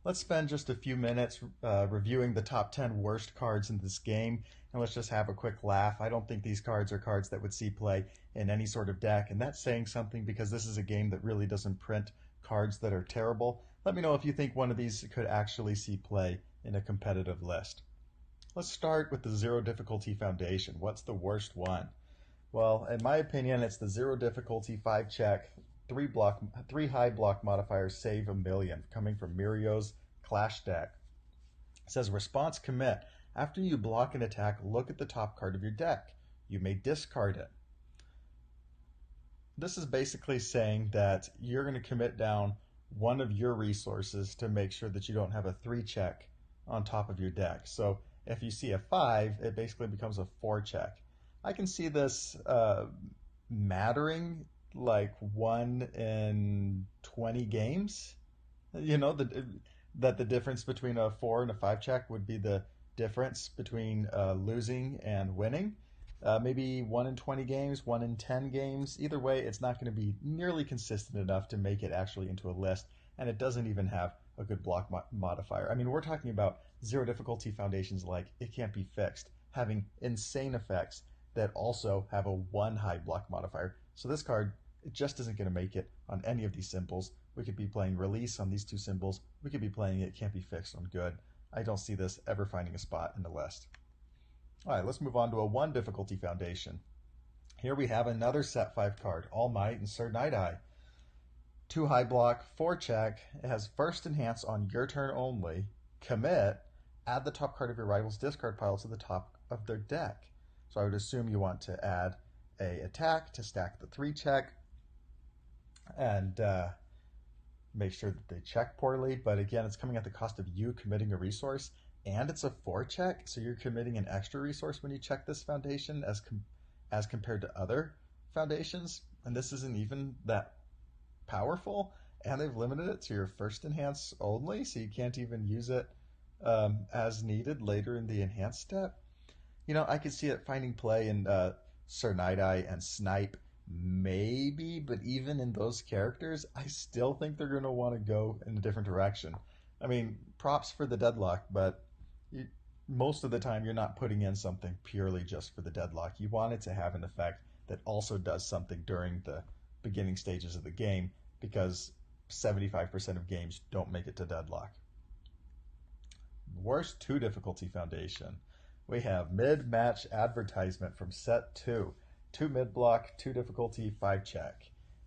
Let's spend just a few minutes reviewing the top 10 worst cards in this game, and let's just have a quick laugh. I don't think these cards are cards that would see play in any sort of deck, and that's saying something because this is a game that really doesn't print cards that are terrible. Let me know if you think one of these could actually see play in a competitive list. Let's start with the Zero Difficulty Foundation. What's the worst one? Well, in my opinion, it's the Zero Difficulty 5 check, 3 high block modifiers save a million, coming from Mirio's Clash deck. It says response commit. After you block an attack, look at the top card of your deck. You may discard it. This is basically saying that you're going to commit down one of your resources to make sure that you don't have a 3 check on top of your deck. So if you see a 5, it basically becomes a 4 check. I can see this mattering like 1 in 20 games. You know, that the difference between a 4 and a 5 check would be the difference between losing and winning. Maybe 1 in 20 games, 1 in 10 games. Either way, it's not going to be nearly consistent enough to make it actually into a list, and it doesn't even have a good block modifier. I mean, we're talking about zero difficulty foundations like it can't be fixed, having insane effects that also have a 1 high block modifier. So this card, it just isn't going to make it on any of these symbols. We could be playing release on these 2 symbols. We could be playing it can't be fixed on good. I don't see this ever finding a spot in the list. All right, let's move on to a 1 difficulty foundation. Here we have another set 5 card, All Might and Sir Night-Eye. 2 high block, 4 check. It has first enhance on your turn only. Commit, add the top card of your rival's discard pile to the top of their deck. So I would assume you want to add a attack to stack the 3 check and make sure that they check poorly. But again, it's coming at the cost of you committing a resource. And it's a 4 check, so you're committing an extra resource when you check this foundation as compared to other foundations. And this isn't even that powerful. And they've limited it to your first enhance only, so you can't even use it as needed later in the enhance step. You know, I could see it finding play in Sir Night-Eye and Snipe, maybe, but even in those characters, I still think they're going to want to go in a different direction. I mean, props for the deadlock, but most of the time you're not putting in something purely just for the deadlock. You want it to have an effect that also does something during the beginning stages of the game, because 75% of games don't make it to deadlock. Worst 2 difficulty foundation. We have mid-match advertisement from set 2. 2 mid-block, 2 difficulty, 5 check.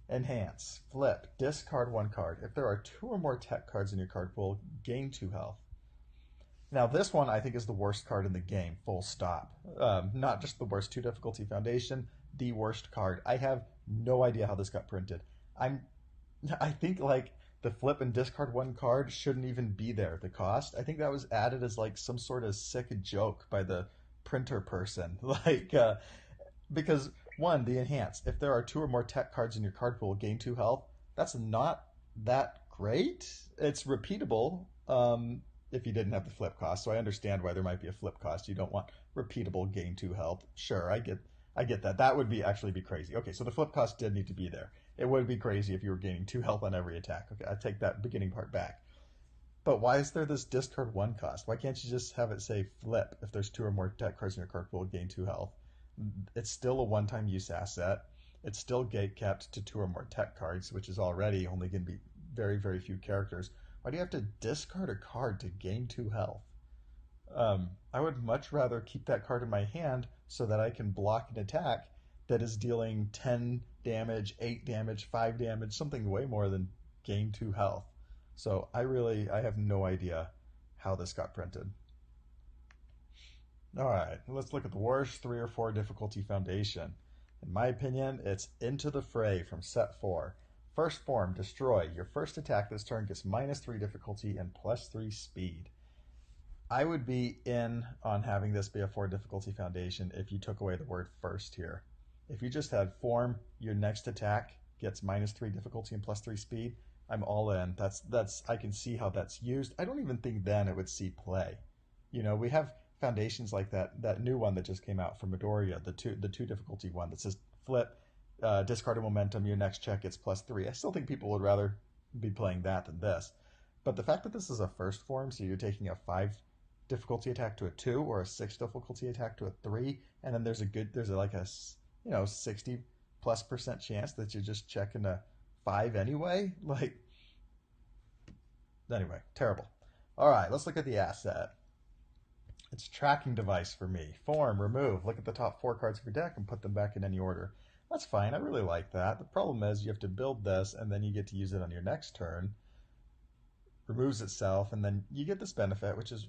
Enhance, flip, discard 1 card. If there are 2 or more tech cards in your card pool, gain 2 health. Now this one I think is the worst card in the game, full stop. Not just the worst 2 difficulty foundation, the worst card. I have no idea how this got printed. I think like the flip and discard 1 card shouldn't even be there. The cost, I think that was added as like some sort of sick joke by the printer person. Because 1, the enhance. If there are 2 or more tech cards in your card pool, gain 2 health. That's not that great. It's repeatable if you didn't have the flip cost. So I understand why there might be a flip cost. You don't want repeatable gain 2 health. Sure, I get that. That would actually be crazy. Okay, so the flip cost did need to be there. It would be crazy if you were gaining 2 health on every attack. Okay, I take that beginning part back. But why is there this discard 1 cost? Why can't you just have it say flip if there's 2 or more tech cards in your card pool, gain 2 health? It's still a one-time use asset. It's still gate kept to 2 or more tech cards, which is already only going to be very, very few characters. Why do you have to discard a card to gain 2 health? I would much rather keep that card in my hand so that I can block an attack that is dealing 10 damage, 8 damage, 5 damage, something way more than gain 2 health. So I have no idea how this got printed. All right, let's look at the worst 3 or 4 difficulty foundation. In my opinion, it's Into the Fray from set 4. First form, destroy. Your first attack this turn gets -3 difficulty and +3 speed. I would be in on having this be a 4 difficulty foundation if you took away the word first here. If you just had form, your next attack gets -3 difficulty and +3 speed, I'm all in. That's I can see how that's used. I don't even think then it would see play. You know, we have foundations like that new one that just came out from Midoriya, the two difficulty one that says flip, discard a momentum, your next check gets +3. I still think people would rather be playing that than this. But the fact that this is a first form, so you're taking a 5 difficulty attack to a 2 or a 6 difficulty attack to a 3, and then there's like a 60+% chance that you're just checking a 5 anyway. Like, anyway, terrible. All right, let's look at the asset. It's a tracking device for me. Form, remove. Look at the top 4 cards of your deck and put them back in any order. That's fine. I really like that. The problem is you have to build this, and then you get to use it on your next turn. Removes itself, and then you get this benefit, which is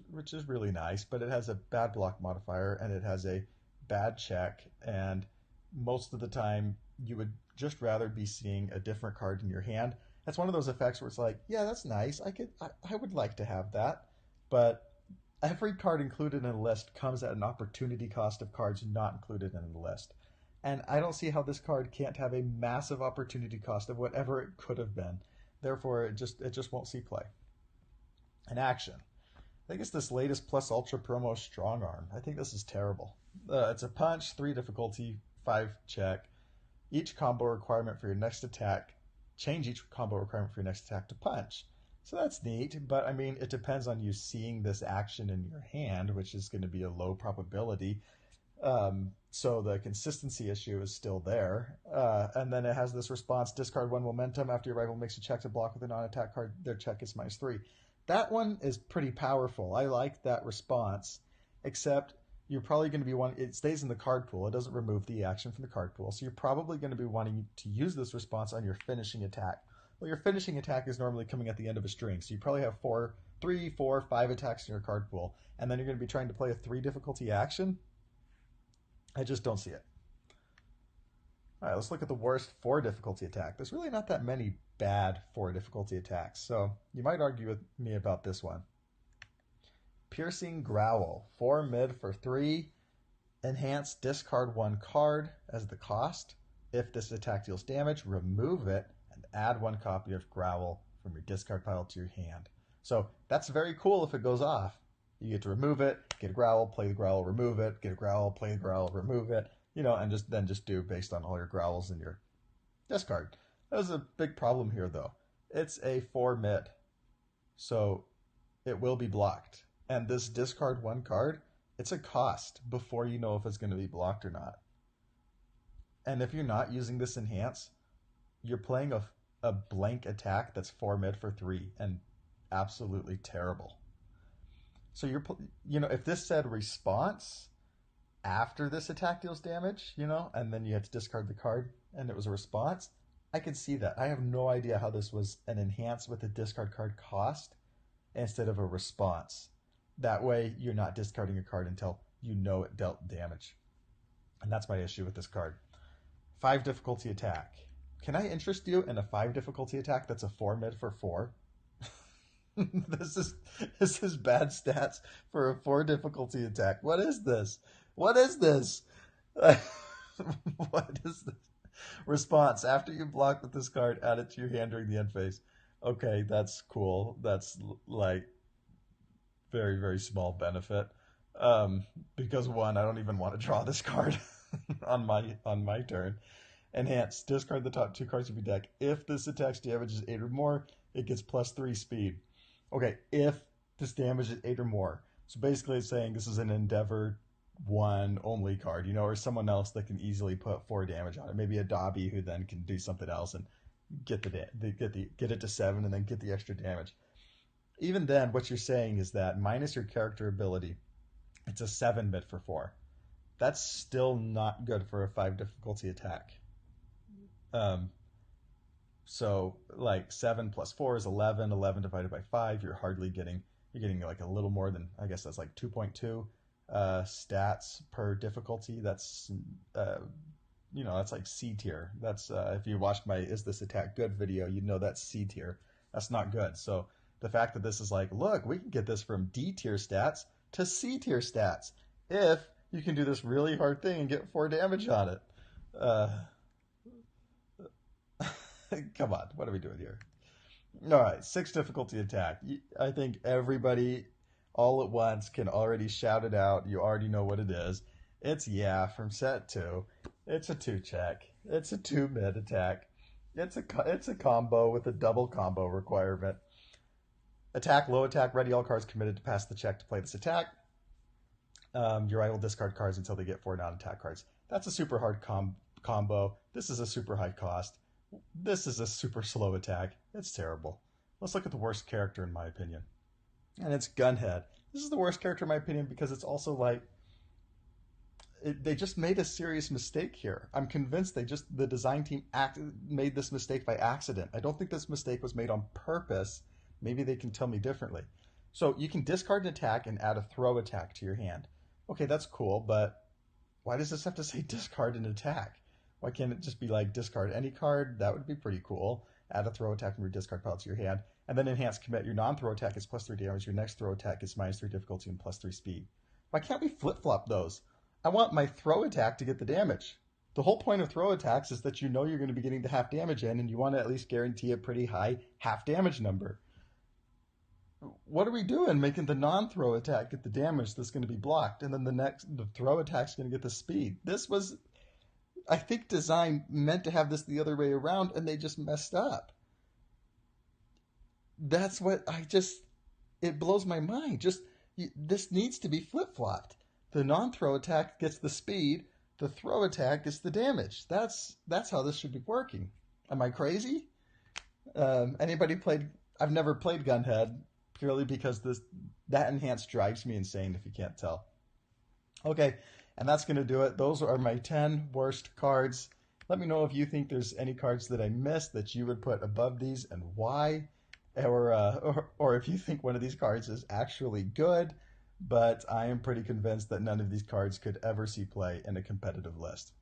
really nice, but it has a bad block modifier, and it has a bad check, and most of the time you would just rather be seeing a different card in your hand. That's one of those effects where it's like, yeah, that's nice. I would like to have that, but every card included in a list comes at an opportunity cost of cards not included in the list. And I don't see how this card can't have a massive opportunity cost of whatever it could have been. Therefore, it just won't see play. An action. I think it's this latest Plus Ultra promo Strong Arm. I think this is terrible. It's a punch, 3 difficulty, 5 check. Each combo requirement for your next attack. Change each combo requirement for your next attack to punch. So that's neat, but I mean, it depends on you seeing this action in your hand, which is going to be a low probability. So the consistency issue is still there. And then it has this response, discard 1 momentum. After your rival makes a check to block with a non-attack card, their check is -3. That one is pretty powerful. I like that response, except you're probably going to be wanting, it stays in the card pool. It doesn't remove the action from the card pool. So you're probably going to be wanting to use this response on your finishing attack. Well, your finishing attack is normally coming at the end of a string. So you probably have 3, 4, 5 attacks in your card pool. And then you're going to be trying to play a 3 difficulty action. I just don't see it. All right, let's look at the worst 4 difficulty attack. There's really not that many bad 4 difficulty attacks, so you might argue with me about this one. Piercing Growl, 4 mid for 3. Enhance, discard 1 card as the cost. If this attack deals damage, remove it and add 1 copy of Growl from your discard pile to your hand. So that's very cool if it goes off. You get to remove it, get a Growl, play the Growl, remove it, get a Growl, play the Growl, remove it, and just do based on all your Growls in your discard. There's a big problem here, though. It's a 4 mid, so it will be blocked. And this discard 1 card, it's a cost before you know if it's going to be blocked or not. And if you're not using this enhance, you're playing a blank attack that's 4 mid for 3 and absolutely terrible. So if this said response after this attack deals damage, and then you had to discard the card and it was a response, I could see that. I have no idea how this was an enhance with a discard card cost instead of a response. That way you're not discarding a card until you know it dealt damage. And that's my issue with this card. 5 difficulty attack. Can I interest you in a 5 difficulty attack that's a 4 mid for 4? This is bad stats for a 4 difficulty attack. What is this? What is this? What is this? Response. After you block with this card, add it to your hand during the end phase. Okay, that's cool. That's like very, very small benefit. Because 1, I don't even want to draw this card on my turn. Enhance. Discard the top 2 cards of your deck. If this attack's damage is 8 or more, it gets +3 speed. Okay, if this damage is 8 or more. So basically it's saying this is an Endeavor 1 only card, or someone else that can easily put 4 damage on it. Maybe a Dobby who then can do something else and get it to 7 and then get the extra damage. Even then, what you're saying is that minus your character ability, it's a 7 mid for 4. That's still not good for a 5 difficulty attack. So like 7 plus 4 is 11. 11 divided by 5, you're getting like a little more than, I guess that's like 2.2 stats per difficulty. That's that's like C tier. That's if you watched my Is This Attack Good video, you'd know that's C tier. That's not good. So the fact that this is like, look, we can get this from D tier stats to C tier stats if you can do this really hard thing and get 4 damage on it. Come on, what are we doing here? All right, 6 difficulty attack. I think everybody all at once can already shout it out. You already know what it is. It's from set 2. It's a 2 check. It's a 2 mid attack. It's a combo with a double combo requirement. Attack, low attack, ready all cards committed to pass the check to play this attack. Your eye will discard cards until they get 4 non-attack cards. That's a super hard combo. This is a super high cost. This is a super slow attack. It's terrible. Let's look at the worst character in my opinion. And it's Gunhead. This is the worst character in my opinion because it's also like they just made a serious mistake here. I'm convinced the design team made this mistake by accident. I don't think this mistake was made on purpose. Maybe they can tell me differently. So you can discard an attack and add a throw attack to your hand. Okay, that's cool, but why does this have to say discard an attack? Why can't it just be like discard any card? That would be pretty cool. Add a throw attack from your discard pile to your hand. And then enhance commit. Your non-throw attack is +3 damage. Your next throw attack is -3 difficulty and +3 speed. Why can't we flip-flop those? I want my throw attack to get the damage. The whole point of throw attacks is that you know you're going to be getting the half damage in, and you want to at least guarantee a pretty high half damage number. What are we doing making the non-throw attack get the damage that's going to be blocked, and then the throw attack's going to get the speed? This was, I think, design meant to have this the other way around, and they just messed up. That's what it blows my mind. This needs to be flip-flopped. The non-throw attack gets the speed, the throw attack gets the damage. That's how this should be working. Am I crazy? Anybody played? I've never played Gunhead purely because that enhanced drives me insane if you can't tell. Okay, and that's going to do it. Those are my 10 worst cards. Let me know if you think there's any cards that I missed that you would put above these and why. Or if you think one of these cards is actually good, but I am pretty convinced that none of these cards could ever see play in a competitive list.